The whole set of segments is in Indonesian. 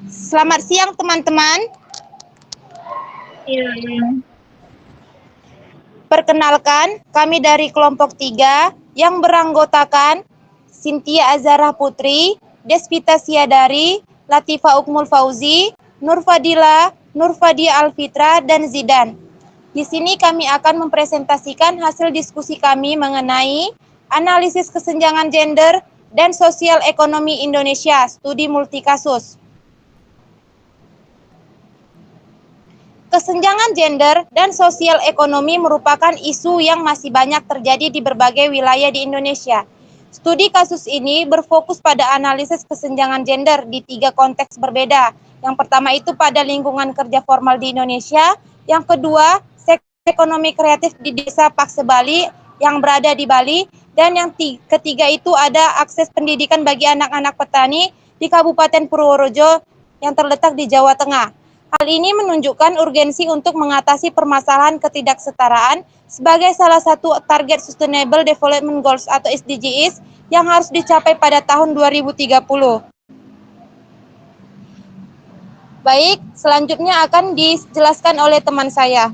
Selamat siang teman-teman. Iya. Perkenalkan, kami dari kelompok 3 yang beranggotakan Cynthia Azharah Putri, Desvita Siadari, Latifa Ukmul Fauzi, Nurfadila, Nurfadia Alfitra, dan Zidan. Di sini kami akan mempresentasikan hasil diskusi kami mengenai analisis kesenjangan gender dan sosial ekonomi Indonesia, studi multikasus. Kesenjangan gender dan sosial ekonomi merupakan isu yang masih banyak terjadi di berbagai wilayah di Indonesia. Studi kasus ini berfokus pada analisis kesenjangan gender di 3 konteks berbeda. Yang pertama itu pada lingkungan kerja formal di Indonesia, yang kedua sektor ekonomi kreatif di desa Pakse Bali yang berada di Bali, dan yang ketiga itu ada akses pendidikan bagi anak-anak petani di Kabupaten Purworejo yang terletak di Jawa Tengah. Hal ini menunjukkan urgensi untuk mengatasi permasalahan ketidaksetaraan sebagai salah satu target Sustainable Development Goals atau SDGs yang harus dicapai pada tahun 2030. Baik, selanjutnya akan dijelaskan oleh teman saya.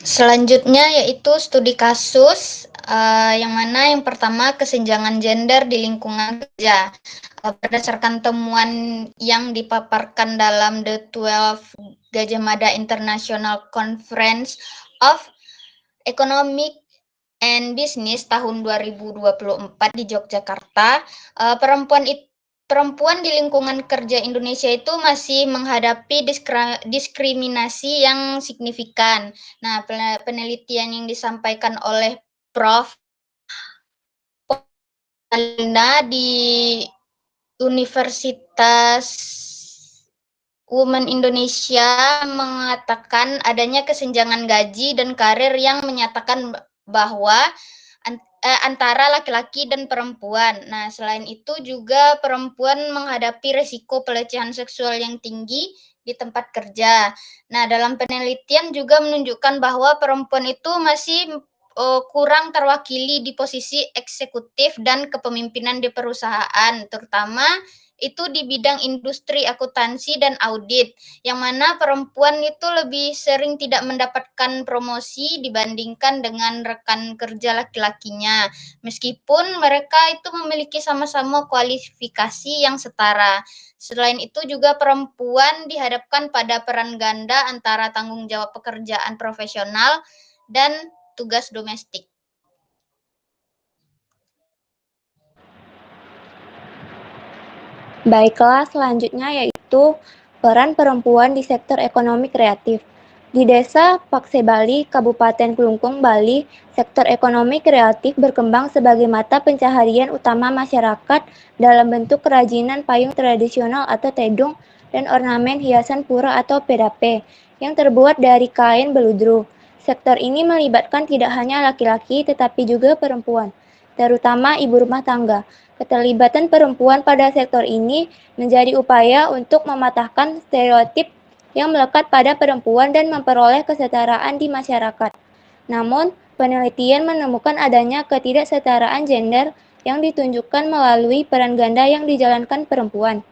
Selanjutnya yaitu studi kasus, yang mana yang pertama kesenjangan gender di lingkungan kerja. Berdasarkan temuan yang dipaparkan dalam The 12 Gajah Mada International Conference of Economic and Business tahun 2024 di Yogyakarta, perempuan di lingkungan kerja Indonesia itu masih menghadapi diskriminasi yang signifikan. Nah, penelitian yang disampaikan oleh Prof. Alina di Universitas Women Indonesia mengatakan adanya kesenjangan gaji dan karir yang menyatakan bahwa antara laki-laki dan perempuan. Nah, selain itu juga perempuan menghadapi risiko pelecehan seksual yang tinggi di tempat kerja. Nah, dalam penelitian juga menunjukkan bahwa perempuan itu masih kurang terwakili di posisi eksekutif dan kepemimpinan di perusahaan, terutama itu di bidang industri akuntansi dan audit, yang mana perempuan itu lebih sering tidak mendapatkan promosi dibandingkan dengan rekan kerja laki-lakinya, meskipun mereka itu memiliki sama-sama kualifikasi yang setara. Selain itu juga perempuan dihadapkan pada peran ganda antara tanggung jawab pekerjaan profesional dan tugas domestik. Baiklah, selanjutnya yaitu peran perempuan di sektor ekonomi kreatif. Di desa Pakse Bali, Kabupaten Klungkung, Bali, sektor ekonomi kreatif berkembang sebagai mata pencaharian utama masyarakat dalam bentuk kerajinan payung tradisional atau tedung dan ornamen hiasan pura atau pedapé yang terbuat dari kain beludru. Sektor ini melibatkan tidak hanya laki-laki tetapi juga perempuan, terutama ibu rumah tangga. Keterlibatan perempuan pada sektor ini menjadi upaya untuk mematahkan stereotip yang melekat pada perempuan dan memperoleh kesetaraan di masyarakat. Namun, penelitian menemukan adanya ketidaksetaraan gender yang ditunjukkan melalui peran ganda yang dijalankan perempuan.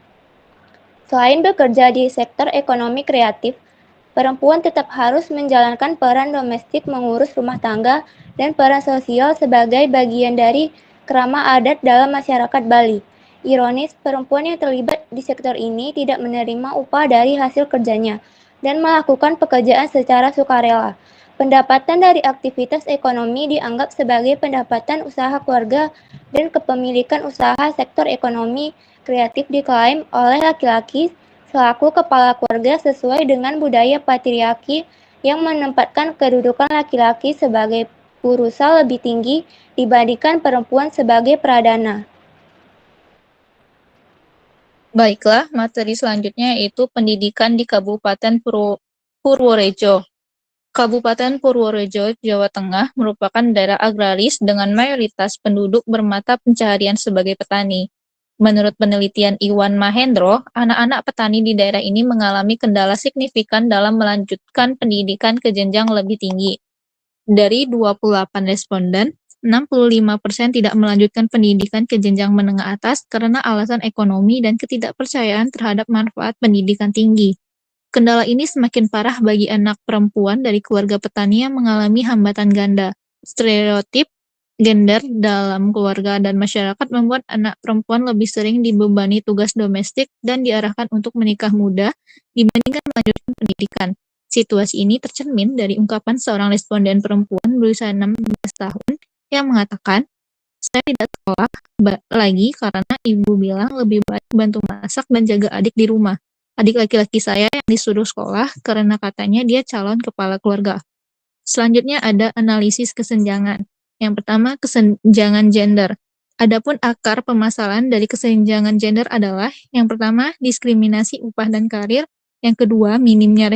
Selain bekerja di sektor ekonomi kreatif, perempuan tetap harus menjalankan peran domestik mengurus rumah tangga dan peran sosial sebagai bagian dari kerama adat dalam masyarakat Bali. Ironis, perempuan yang terlibat di sektor ini tidak menerima upah dari hasil kerjanya dan melakukan pekerjaan secara sukarela. Pendapatan dari aktivitas ekonomi dianggap sebagai pendapatan usaha keluarga dan kepemilikan usaha sektor ekonomi kreatif diklaim oleh laki-laki selaku kepala keluarga sesuai dengan budaya patriarki yang menempatkan kedudukan laki-laki sebagai purusa lebih tinggi dibandingkan perempuan sebagai pradana. Baiklah, materi selanjutnya yaitu pendidikan di Kabupaten Purworejo. Kabupaten Purworejo, Jawa Tengah merupakan daerah agraris dengan mayoritas penduduk bermata pencaharian sebagai petani. Menurut penelitian Iwan Mahendro, anak-anak petani di daerah ini mengalami kendala signifikan dalam melanjutkan pendidikan ke jenjang lebih tinggi. Dari 28 responden, 65% tidak melanjutkan pendidikan ke jenjang menengah atas karena alasan ekonomi dan ketidakpercayaan terhadap manfaat pendidikan tinggi. Kendala ini semakin parah bagi anak perempuan dari keluarga petani yang mengalami hambatan ganda. Stereotip gender dalam keluarga dan masyarakat membuat anak perempuan lebih sering dibebani tugas domestik dan diarahkan untuk menikah muda dibandingkan melanjutkan pendidikan. Situasi ini tercermin dari ungkapan seorang responden perempuan berusia 16 tahun yang mengatakan, "Saya tidak sekolah lagi karena ibu bilang lebih baik bantu masak dan jaga adik di rumah. Adik laki-laki saya yang disuruh sekolah karena katanya dia calon kepala keluarga." Selanjutnya ada analisis kesenjangan. Yang pertama, kesenjangan gender. Adapun akar permasalahan dari kesenjangan gender adalah yang pertama, diskriminasi upah dan karir, yang kedua, minimnya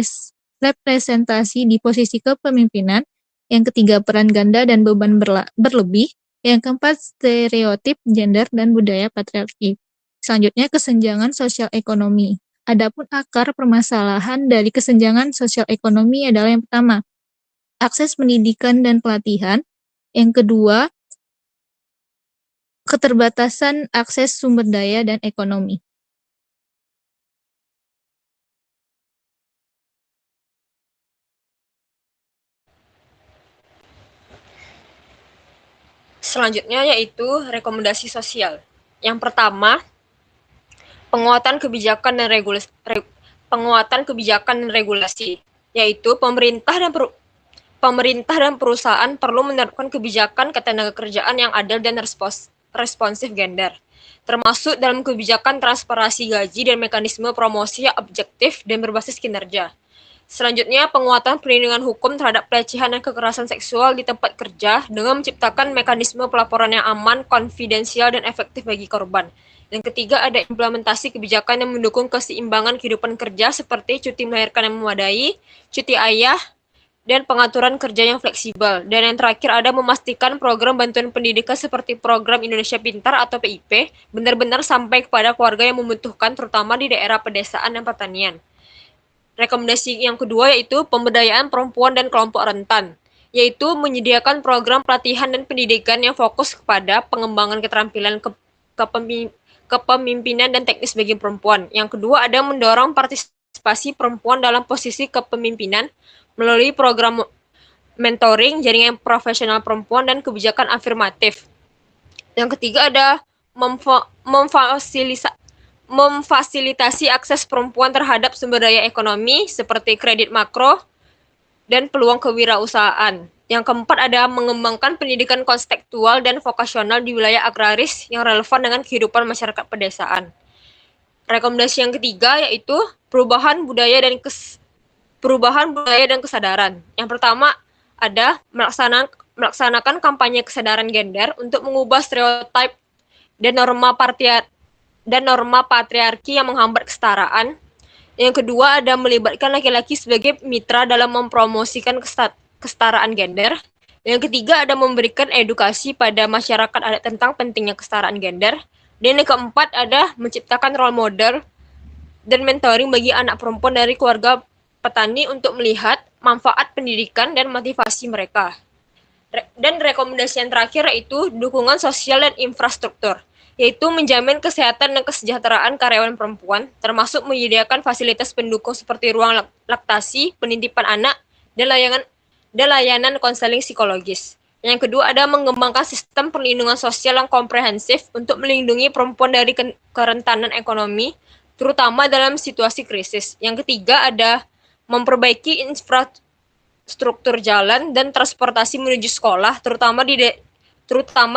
representasi di posisi kepemimpinan, yang ketiga, peran ganda dan beban berlebih, yang keempat, stereotip gender dan budaya patriarki. Selanjutnya, kesenjangan sosial ekonomi. Adapun akar permasalahan dari kesenjangan sosial ekonomi adalah yang pertama, akses pendidikan dan pelatihan, yang kedua, keterbatasan akses sumber daya dan ekonomi. Selanjutnya yaitu rekomendasi sosial. Yang pertama, penguatan kebijakan dan regulasi, yaitu pemerintah dan perusahaan perlu menerapkan kebijakan ketenagakerjaan yang adil dan responsif gender, termasuk dalam kebijakan transparansi gaji dan mekanisme promosi yang objektif dan berbasis kinerja. Selanjutnya, penguatan perlindungan hukum terhadap pelecehan dan kekerasan seksual di tempat kerja dengan menciptakan mekanisme pelaporan yang aman, konfidensial, dan efektif bagi korban. Yang ketiga, ada implementasi kebijakan yang mendukung keseimbangan kehidupan kerja seperti cuti melahirkan yang memadai, cuti ayah, dan pengaturan kerja yang fleksibel. Dan yang terakhir, ada memastikan program bantuan pendidikan seperti program Indonesia Pintar atau PIP benar-benar sampai kepada keluarga yang membutuhkan, terutama di daerah pedesaan dan pertanian. Rekomendasi yang kedua yaitu pemberdayaan perempuan dan kelompok rentan, yaitu menyediakan program pelatihan dan pendidikan yang fokus kepada pengembangan keterampilan kepemimpinan dan teknis bagi perempuan. Yang kedua ada mendorong partisipasi perempuan dalam posisi kepemimpinan melalui program mentoring, jaringan profesional perempuan, dan kebijakan afirmatif. Yang ketiga ada memfasilitasi akses perempuan terhadap sumber daya ekonomi seperti kredit makro dan peluang kewirausahaan. Yang keempat ada mengembangkan pendidikan kontekstual dan vokasional di wilayah agraris yang relevan dengan kehidupan masyarakat pedesaan. Rekomendasi yang ketiga yaitu perubahan budaya dan kesadaran. Yang pertama ada melaksanakan kampanye kesadaran gender untuk mengubah stereotip dan norma patriarki yang menghambat kesetaraan. Yang kedua ada melibatkan laki-laki sebagai mitra dalam mempromosikan kesetaraan gender. Yang ketiga ada memberikan edukasi pada masyarakat adat tentang pentingnya kesetaraan gender. Dan yang keempat ada menciptakan role model dan mentoring bagi anak perempuan dari keluarga petani untuk melihat manfaat pendidikan dan motivasi mereka. Dan rekomendasi yang terakhir yaitu dukungan sosial dan infrastruktur, yaitu menjamin kesehatan dan kesejahteraan karyawan perempuan, termasuk menyediakan fasilitas pendukung seperti ruang laktasi, penitipan anak, dan layanan konseling psikologis. Yang kedua ada mengembangkan sistem perlindungan sosial yang komprehensif untuk melindungi perempuan dari kerentanan ekonomi, terutama dalam situasi krisis. Yang ketiga ada memperbaiki infrastruktur jalan dan transportasi menuju sekolah, terutama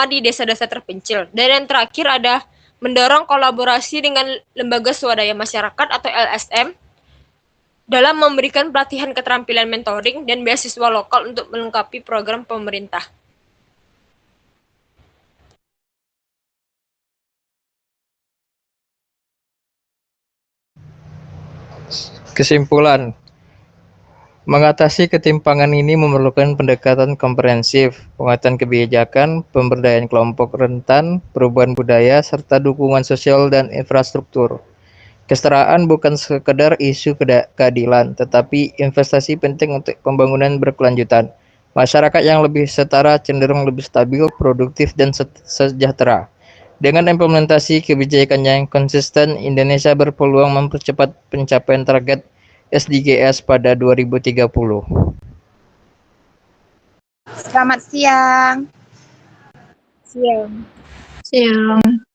di desa-desa terpencil. Dan yang terakhir ada mendorong kolaborasi dengan lembaga swadaya masyarakat atau LSM dalam memberikan pelatihan keterampilan mentoring dan beasiswa lokal untuk melengkapi program pemerintah. Kesimpulan, mengatasi ketimpangan ini memerlukan pendekatan komprehensif, penguatan kebijakan, pemberdayaan kelompok rentan, perubahan budaya, serta dukungan sosial dan infrastruktur. Kesetaraan bukan sekedar isu keadilan, tetapi investasi penting untuk pembangunan berkelanjutan. Masyarakat yang lebih setara cenderung lebih stabil, produktif, dan sejahtera. Dengan implementasi kebijakan yang konsisten, Indonesia berpeluang mempercepat pencapaian target SDGs pada 2030. Selamat siang. Siang. Siang.